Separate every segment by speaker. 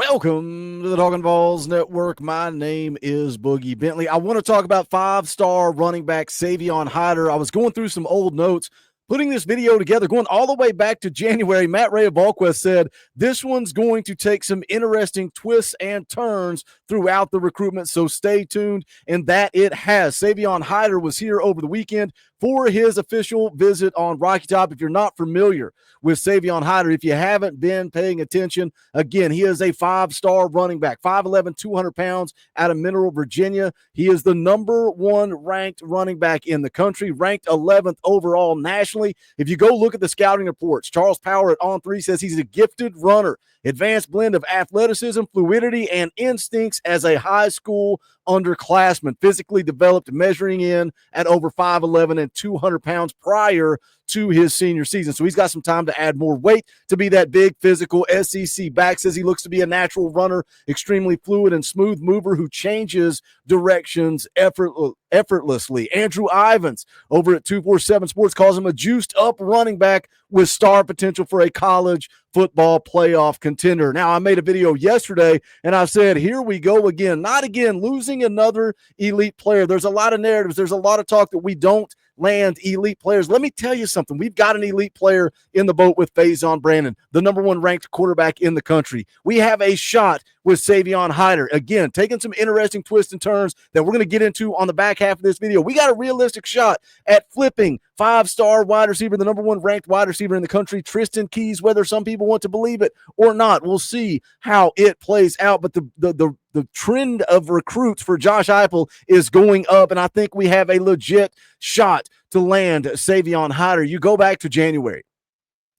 Speaker 1: Welcome to the Talkin VAWLS Network. My name is Boogie Bentley. I want to talk about five-star running back Savon Haider. I was going through some old notes, putting this video together, going all the way back to January. Matt Ray of VolQuest said this one's going to take some interesting twists and turns throughout the recruitment, so stay tuned, and that it has. Savon Haider was here over the weekend for his official visit on Rocky Top. If you're not familiar with Savon Haider, if you haven't been paying attention, again, he is a five-star running back, 5'11", 200 pounds out of Mineral, Virginia. He is the number one ranked running back in the country, ranked 11th overall nationally. If you go look at the scouting reports, Charles Power at On3 says he's a gifted runner, advanced blend of athleticism, fluidity, and instincts as a high school underclassman, physically developed, measuring in at over 5'11" and 200 pounds prior to his senior season. So he's got some time to add more weight to be that big physical SEC back. Says he looks to be a natural runner, extremely fluid and smooth mover who changes directions effortlessly. Andrew Ivins over at 247 Sports calls him a juiced up running back with star potential for a college football playoff contender. Now, I made a video yesterday and I said, here we go again, not again, losing another elite player. There's a lot of narratives. There's a lot of talk that we don't land elite players. Let me tell you something. We've got an elite player in the boat with Savon Brandon, the number one ranked quarterback in the country. We have a shot with Savon Haider. Again, taking some interesting twists and turns that we're going to get into on the back half of this video. We got a realistic shot at flipping five-star wide receiver, the number one ranked wide receiver in the country, Tristan Keys, whether some people want to believe it or not. We'll see how it plays out. But the trend of recruits for Josh Heupel is going up, and I think we have a legit shot to land Savon Haider. You go back to January,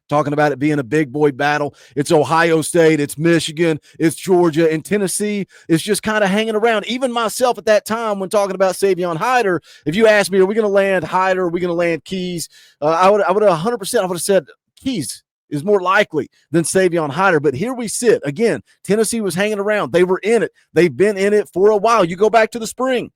Speaker 1: talking about it being a big boy battle. It's Ohio State, it's Michigan, it's Georgia, and Tennessee is just kind of hanging around. Even myself at that time when talking about Savon Haider, if you asked me, are we going to land Haider, are we going to land Keys? I would have 100%, I would have said Keys is more likely than Savon Haider. But here we sit. Again, Tennessee was hanging around. They were in it. They've been in it for a while. You go back to the spring.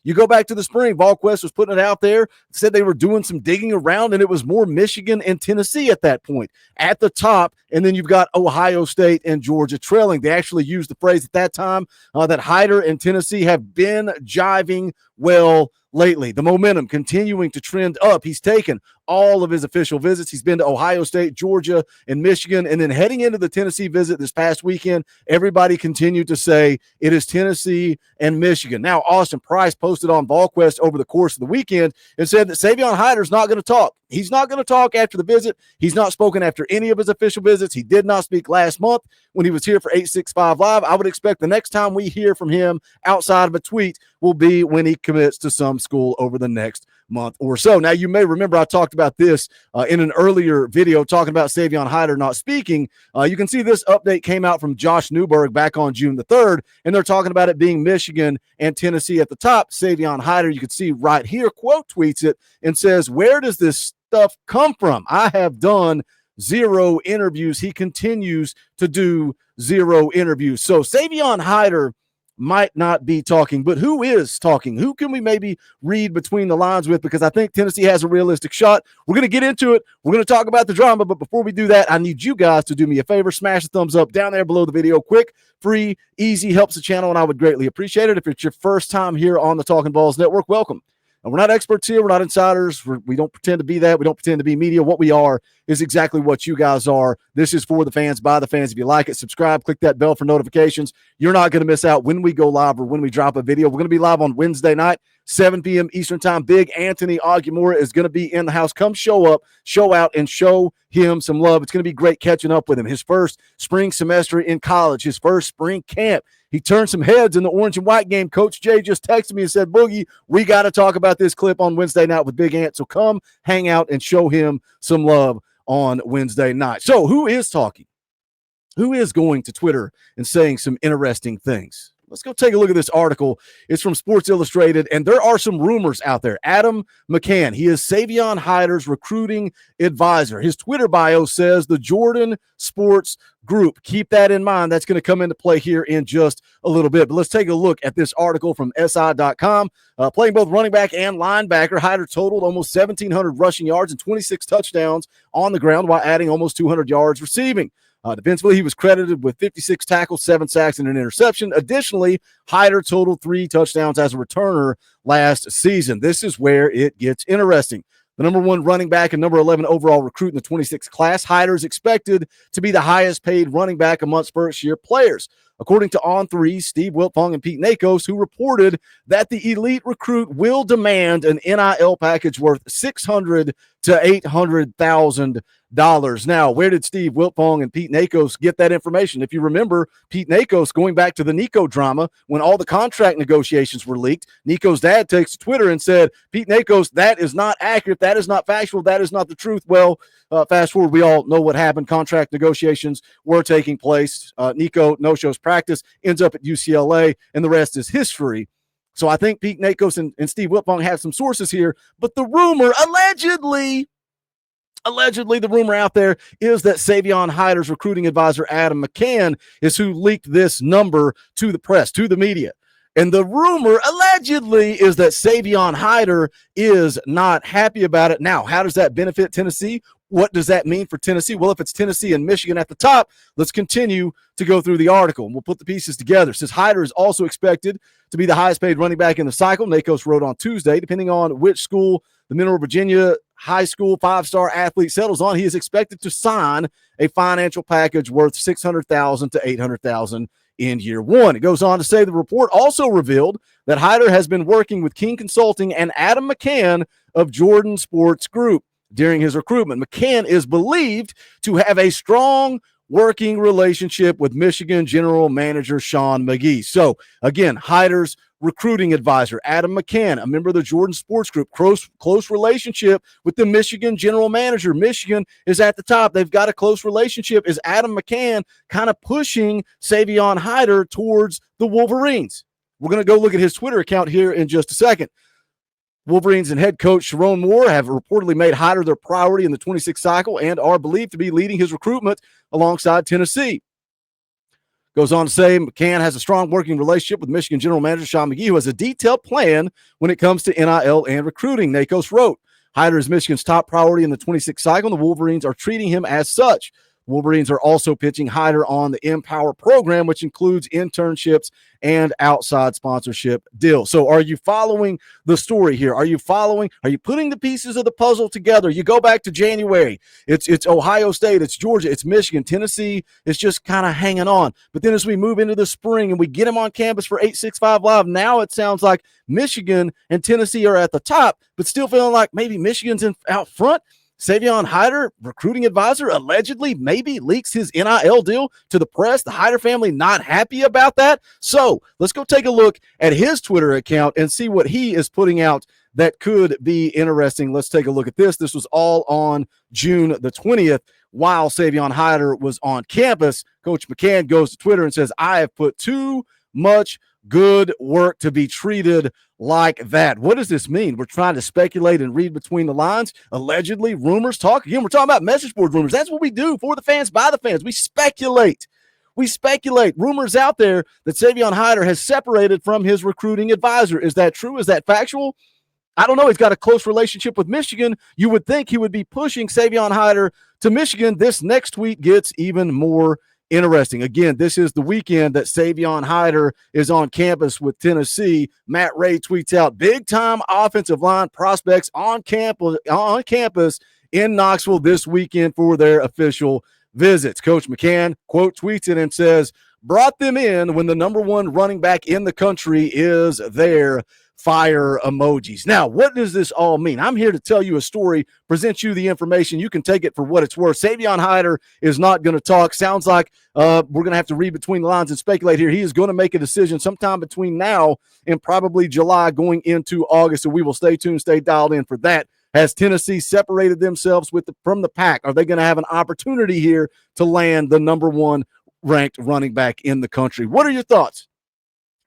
Speaker 1: VolQuest was putting it out there, said they were doing some digging around, and it was more Michigan and Tennessee at that point at the top. And then you've got Ohio State and Georgia trailing. They actually used the phrase at that time that Haider and Tennessee have been jiving well lately. The momentum continuing to trend up. He's taken all of his official visits. He's been to Ohio State, Georgia, and Michigan. And then heading into the Tennessee visit this past weekend, everybody continued to say it is Tennessee and Michigan. Now, Austin Price posted on VolQuest over the course of the weekend and said that Savon Haider is not going to talk. He's not going to talk after the visit. He's not spoken after any of his official visits. He did not speak last month when he was here for 865 Live. I would expect the next time we hear from him outside of a tweet will be when he commits to some school over the next month or so. Now, you may remember I talked about this in an earlier video talking about Savon Haider not speaking. You can see this update came out from Josh Newberg back on June the 3rd, and they're talking about it being Michigan and Tennessee at the top. Savon Haider, you can see right here, quote tweets it and says, where does this stuff come from? I have done 0 interviews. He continues to do 0 interviews. So Savon Haider might not be talking, but who is talking? Who can we maybe read between the lines with? Because I think Tennessee has a realistic shot. We're going to get into it. We're going to talk about the drama, but before we do that, I need you guys to do me a favor. Smash the thumbs up down there below the video. Quick, free, easy, helps the channel, and I would greatly appreciate it. If it's your first time here on the Talkin VAWLS Network, welcome. And we're not experts here. We're not insiders. We don't pretend to be that. We don't pretend to be media. What we are is exactly what you guys are. This is for the fans, by the fans. If you like it, subscribe, click that bell for notifications. You're not going to miss out when we go live or when we drop a video. We're going to be live on Wednesday night, 7 p.m. Eastern time. Big Anthony Aguimura is going to be in the house. Come show up, show out, and show him some love. It's going to be great catching up with him. His first spring semester in college, his first spring camp. He turned some heads in the orange and white game. Coach Jay just texted me and said, Boogie, we got to talk about this clip on Wednesday night with Big Ant. So come hang out and show him some love on Wednesday night. So who is talking? Who is going to Twitter and saying some interesting things? Let's go take a look at this article. It's from Sports Illustrated, and there are some rumors out there. Adam McCann, he is Savon Haider's recruiting advisor. His Twitter bio says the Jordan Sports Group. Keep that in mind. That's going to come into play here in just a little bit. But let's take a look at this article from SI.com. Playing both running back and linebacker, Haider totaled almost 1,700 rushing yards and 26 touchdowns on the ground while adding almost 200 yards receiving. Defensively, he was credited with 56 tackles, 7 sacks, and an interception. Additionally, Haider totaled 3 touchdowns as a returner last season. This is where it gets interesting. The number 1 running back and number 11 overall recruit in the 26th class, Haider is expected to be the highest paid running back amongst first-year players. According to On3, Steve Wiltfong and Pete Nakos, who reported that the elite recruit will demand an NIL package worth $600,000 to $800,000. Now, where did Steve Wiltfong and Pete Nakos get that information? If you remember, Pete Nakos, going back to the Nico drama, when all the contract negotiations were leaked, Nico's dad takes to Twitter and said, Pete Nakos, that is not accurate. That is not factual. That is not the truth. Well, fast forward, we all know what happened. Contract negotiations were taking place. Nico no-shows practice, ends up at UCLA, and the rest is history. So I think Pete Nakos and Steve Wiltfong have some sources here, but the rumor, allegedly, the rumor out there is that Savon Haider's recruiting advisor, Adam McCann, is who leaked this number to the press, to the media. And the rumor, allegedly, is that Savon Haider is not happy about it. Now, how does that benefit Tennessee? What does that mean for Tennessee? Well, if it's Tennessee and Michigan at the top, let's continue to go through the article, and we'll put the pieces together. It says Haider is also expected to be the highest paid running back in the cycle. Nakos wrote on Tuesday, depending on which school the Mineral Virginia high school 5-star athlete settles on, he is expected to sign a financial package worth $600,000 to $800,000 in year 1. It goes on to say the report also revealed that Haider has been working with King Consulting and Adam McCann of Jordan Sports Group during his recruitment. McCann is believed to have a strong working relationship with Michigan general manager Sean McGee. So again, Haider's recruiting advisor, Adam McCann, a member of the Jordan Sports Group, close relationship with the Michigan general manager. Michigan is at the top. They've got a close relationship. Is Adam McCann kind of pushing Savon Haider towards the Wolverines? We're going to go look at his Twitter account here in just a second. Wolverines and head coach Sharon Moore have reportedly made Haider their priority in the 26th cycle and are believed to be leading his recruitment alongside Tennessee. Goes on to say McCann has a strong working relationship with Michigan general manager Sean McGee, who has a detailed plan when it comes to NIL and recruiting. Nakos wrote, Haider is Michigan's top priority in the 26th cycle, and the Wolverines are treating him as such. Wolverines are also pitching Haider on the Empower program, which includes internships and outside sponsorship deals. So are you following the story here? Are you putting the pieces of the puzzle together? You go back to January. It's Ohio State, it's Georgia, it's Michigan. Tennessee is just kind of hanging on. But then as we move into the spring and we get him on campus for 865 Live, now it sounds like Michigan and Tennessee are at the top, but still feeling like maybe Michigan's out front. Savon Haider, recruiting advisor, allegedly maybe leaks his NIL deal to the press. The Haider family not happy about that. So let's go take a look at his Twitter account and see what he is putting out that could be interesting. Let's take a look at this. This was all on June the 20th. While Savon Haider was on campus, Coach McCann goes to Twitter and says, I have put too much good work to be treated like that. What does this mean? We're trying to speculate and read between the lines. Allegedly, rumors, talk. Again, we're talking about message board rumors. That's what we do for the fans, by the fans. We speculate. Rumors out there that Savon Haider has separated from his recruiting advisor. Is that true? Is that factual? I don't know. He's got a close relationship with Michigan. You would think he would be pushing Savon Haider to Michigan. This next tweet gets even more interesting. Again, this is the weekend that Savon Haider is on campus with Tennessee. Matt Ray tweets out big-time offensive line prospects on campus in Knoxville this weekend for their official visits. Coach McCann, quote, tweets it and says, brought them in when the number 1 running back in the country is there. Fire emojis. Now, what does this all mean? I'm here to tell you a story, present you the information. You can take it for what it's worth. Savon Haider is not going to talk. Sounds like we're going to have to read between the lines and speculate here. He is going to make a decision sometime between now and probably July going into August, so we will stay tuned, stay dialed in for that. Has Tennessee separated themselves from the pack? Are they going to have an opportunity here to land the number 1 ranked running back in the country? What are your thoughts?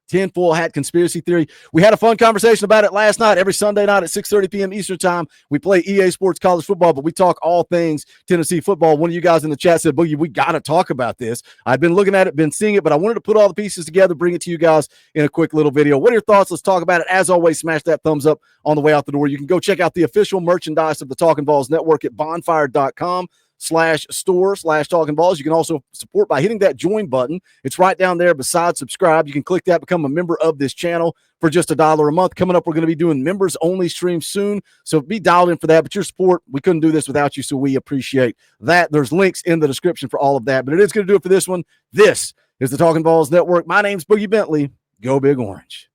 Speaker 1: Tinfoil hat conspiracy theory. We had a fun conversation about it last night. Every Sunday night at 6:30 p.m. Eastern time, we play EA Sports College Football, but we talk all things Tennessee football. One of you guys in the chat said, Boogie, we got to talk about this. I've been looking at it, been seeing it, but I wanted to put all the pieces together, bring it to you guys in a quick little video. What are your thoughts? Let's talk about it. As always, smash that thumbs up on the way out the door. You can go check out the official merchandise of the Talkin VAWLS Network at bonfire.com. youtube.com/store/Talkin Vols. You can also support by hitting that join button. It's right down there beside subscribe. You can click that, become a member of this channel for just $1 a month. Coming up, we're going to be doing members only streams soon, so be dialed in for that. But your support, we couldn't do this without you, so we appreciate that. There's links in the description for all of that, but it is going to do it for this one. This is the Talkin Vols Network. My name's Boogie Bentley. Go Big Orange.